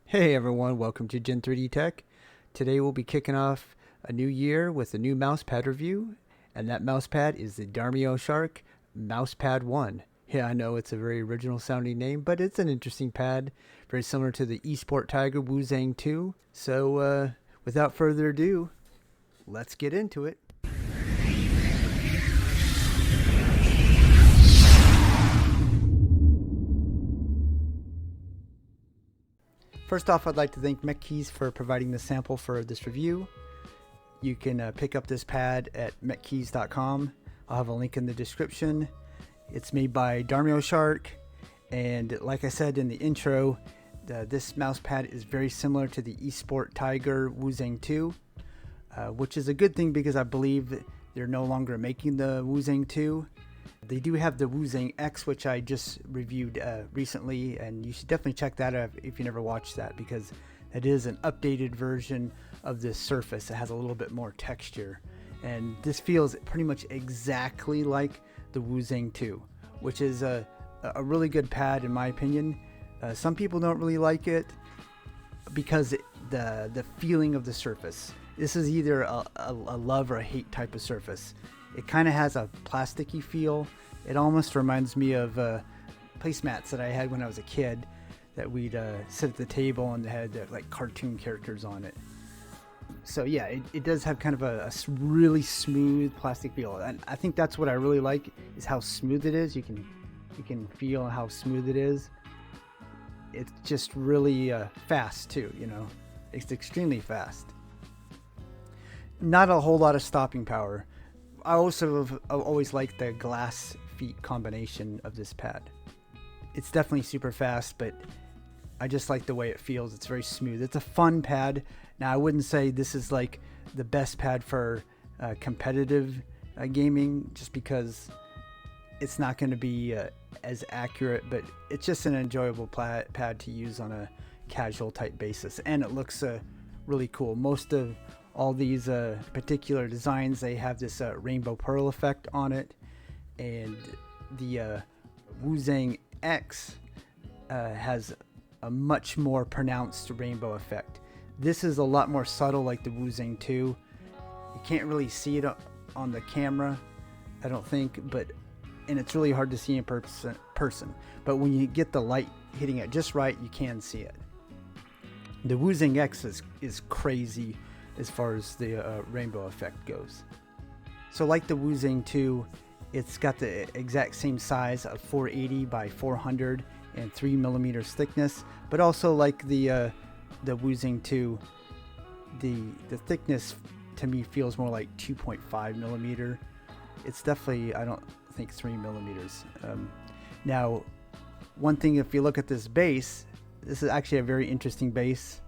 Hey everyone, welcome to Gen 3D Tech. Today we'll be kicking off a new year with a new mouse pad review, and that mouse pad is the DarmoShark Mouse Pad 1. Yeah, I know it's a very original sounding name, but it's an interesting pad, very similar to the ESP Tiger WuXiang 2. So without further ado, let's get into it. First off, I'd like to thank MechKeys for providing the sample for this review. You can pick up this pad at mechkeys.com. I'll have a link in the description. It's made by DarmoShark, and like I said in the intro, this mouse pad is very similar to the ESP Tiger WuXiang 2, which is a good thing because I believe they're no longer making the WuXiang 2. They do have the WuXiang X, which I just reviewed recently, and you should definitely check that out if you never watched that, because it is an updated version of this surface. It has a little bit more texture, and this feels pretty much exactly like the WuXiang 2, which is a really good pad in my opinion. Some people don't really like it because the feeling of the surface. This is either a love or a hate type of surface. It kind of has a plasticky feel. It almost reminds me of placemats that I had when I was a kid, that we'd sit at the table and they had like cartoon characters on it. So yeah, it does have kind of a really smooth plastic feel, and I think that's what I really like, is how smooth it is. You can feel how smooth it is. It's just really fast too, you know. It's extremely fast. Not a whole lot of stopping power. I also have always liked the glass feet combination of this pad. It's definitely super fast, but I just like the way it feels. It's very smooth. It's a fun pad. Now, I wouldn't say this is like the best pad for competitive gaming, just because it's not going to be as accurate, but it's just an enjoyable pad to use on a casual type basis, and it looks really cool. Most of all these particular designs, they have this rainbow pearl effect on it, and the WuXiang X has a much more pronounced rainbow effect. This is a lot more subtle, like the WuXiang 2. You can't really see it on the camera, I don't think, and it's really hard to see in person. But when you get the light hitting it just right, you can see it. The WuXiang X is crazy as far as the rainbow effect goes. So like the WuXiang 2, it's got the exact same size of 480 by 400 and 3 millimeters thickness, but also like the WuXiang 2, the thickness to me feels more like 2.5 millimeter. It's definitely, I don't think 3 millimeters. Now, one thing, if you look at this base, this is actually a very interesting base.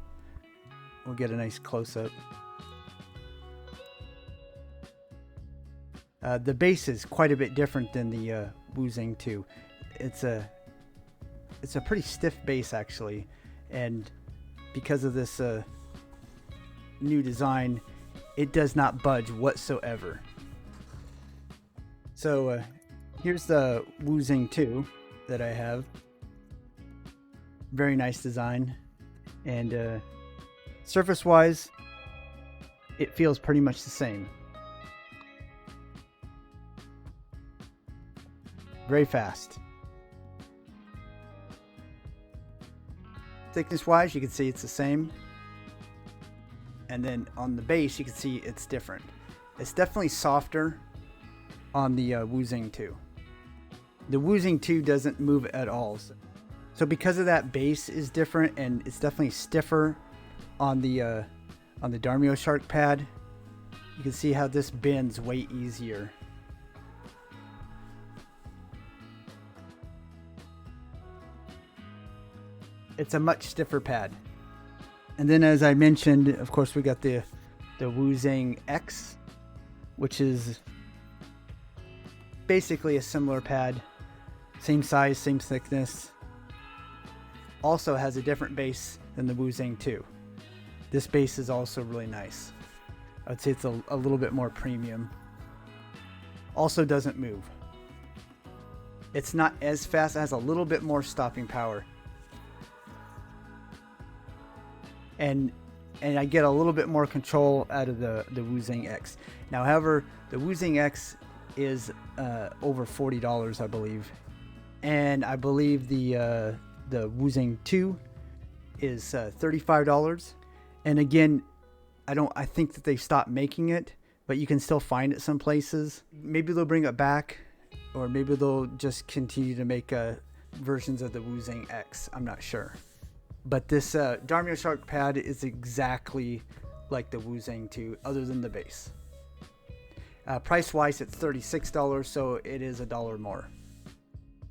We'll get a nice close-up. The base is quite a bit different than the WuXiang 2. It's a pretty stiff base actually, and because of this new design, it does not budge whatsoever. So here's the WuXiang 2 that I have. Very nice design, and surface wise, it feels pretty much the same. Very fast. Thickness wise, you can see it's the same, and then on the base you can see it's different. It's definitely softer on the WuXiang 2. The WuXiang 2 doesn't move at all, so because of that, base is different, and it's definitely stiffer on the DarmoShark pad. You can see how this bends way easier. It's a much stiffer pad. And then, as I mentioned, of course, we got the WuXiang X, which is basically a similar pad, same size, same thickness. Also has a different base than the WuXiang 2. This base is also really nice. I would say it's a little bit more premium. Also doesn't move. It's not as fast, it has a little bit more stopping power. and I get a little bit more control out of the WuXiang X. Now, however, the WuXiang X is over $40, I believe, and I believe the WuXiang 2 is $35. And again, I think that they've stopped making it, but you can still find it some places. Maybe they'll bring it back, or maybe they'll just continue to make versions of the WuXiang X. I'm not sure. But this DarmoShark pad is exactly like the WuXiang 2, other than the base. Price-wise, it's $36, so it is $1 more.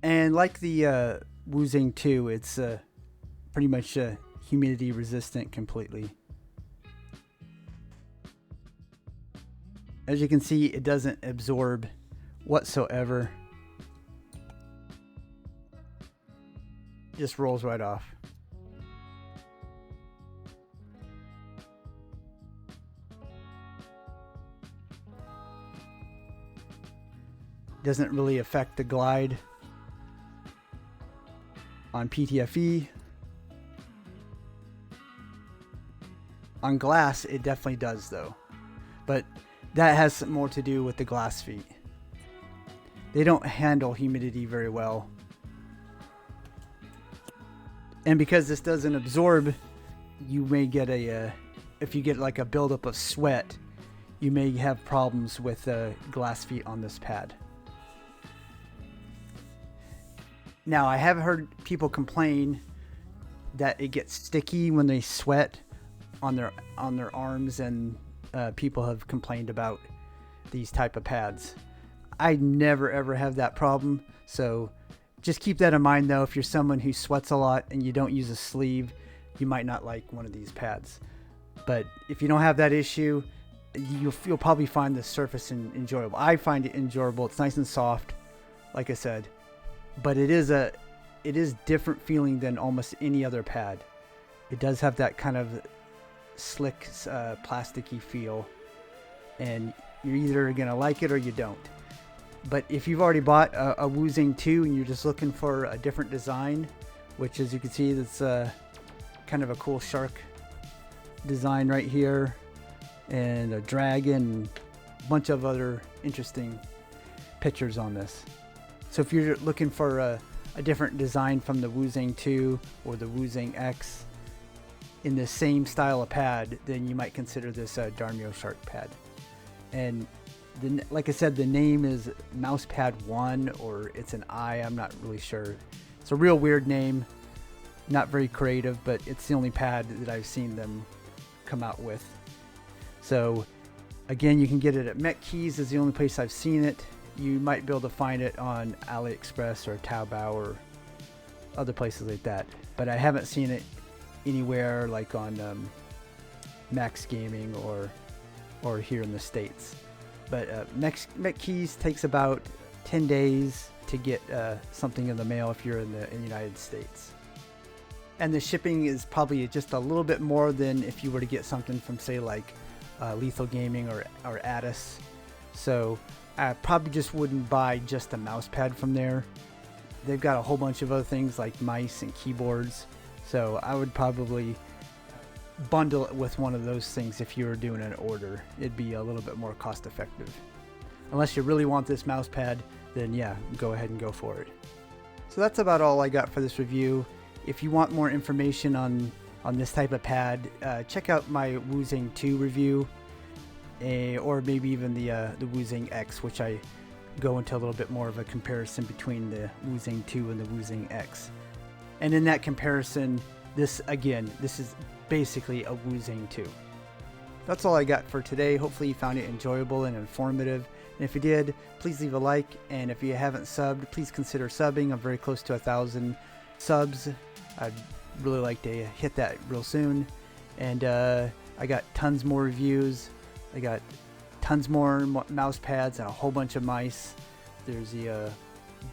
And like the WuXiang 2, it's pretty much humidity resistant completely. As you can see, it doesn't absorb whatsoever. Just rolls right off. Doesn't really affect the glide on PTFE. On glass, it definitely does though, but that has more to do with the glass feet. They don't handle humidity very well. And because this doesn't absorb, you may get if you get like a buildup of sweat, you may have problems with glass feet on this pad. Now, I have heard people complain that it gets sticky when they sweat on their arms, and people have complained about these type of pads. I never ever have that problem, so just keep that in mind though. If you're someone who sweats a lot and you don't use a sleeve, you might not like one of these pads. But if you don't have that issue, you'll probably find the surface enjoyable. I find it enjoyable. It's nice and soft, like I said, but it is different feeling than almost any other pad. It does have that kind of slick, plasticky feel, and you're either gonna like it or you don't. But if you've already bought a WuXiang 2 and you're just looking for a different design, which as you can see, that's kind of a cool shark design right here, and a dragon, a bunch of other interesting pictures on this. So if you're looking for a different design from the WuXiang 2 or the WuXiang X in the same style of pad, then you might consider this a DarmoShark pad. And like I said, the name is Mouse Pad 1, or it's an I, I'm not really sure. It's a real weird name, not very creative, but it's the only pad that I've seen them come out with. So again, you can get it at MetKeys, is the only place I've seen it. You might be able to find it on AliExpress or Taobao or other places like that, but I haven't seen it anywhere like on Max Gaming or here in the States. But MetKeys takes about 10 days to get something in the mail if you're in the United States. And the shipping is probably just a little bit more than if you were to get something from, say, like Lethal Gaming or Addis. So I probably just wouldn't buy just a mouse pad from there. They've got a whole bunch of other things like mice and keyboards. So I would probably bundle it with one of those things if you were doing an order. It'd be a little bit more cost effective. Unless you really want this mouse pad, then yeah, go ahead and go for it. So that's about all I got for this review. If you want more information on this type of pad, check out my WuXiang 2 review, or maybe even the WuXiang X, which I go into a little bit more of a comparison between the WuXiang 2 and the WuXiang X. And in that comparison, this is basically a WuXiang 2. That's all I got for today. Hopefully you found it enjoyable and informative. And if you did, please leave a like. And if you haven't subbed, please consider subbing. I'm very close to 1,000 subs. I'd really like to hit that real soon. And I got tons more reviews. I got tons more mouse pads and a whole bunch of mice. There's a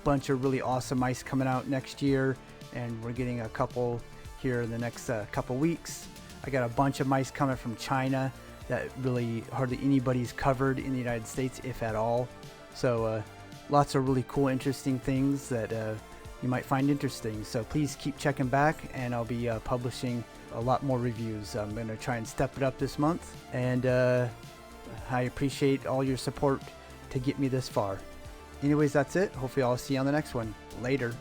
bunch of really awesome mice coming out next year, and we're getting a couple here in the next couple weeks. I got a bunch of mice coming from China that really hardly anybody's covered in the United States, if at all. So lots of really cool, interesting things that you might find interesting. So please keep checking back, and I'll be publishing a lot more reviews. I'm going to try and step it up this month, and I appreciate all your support to get me this far. Anyways, that's it. Hopefully I'll see you on the next one. Later.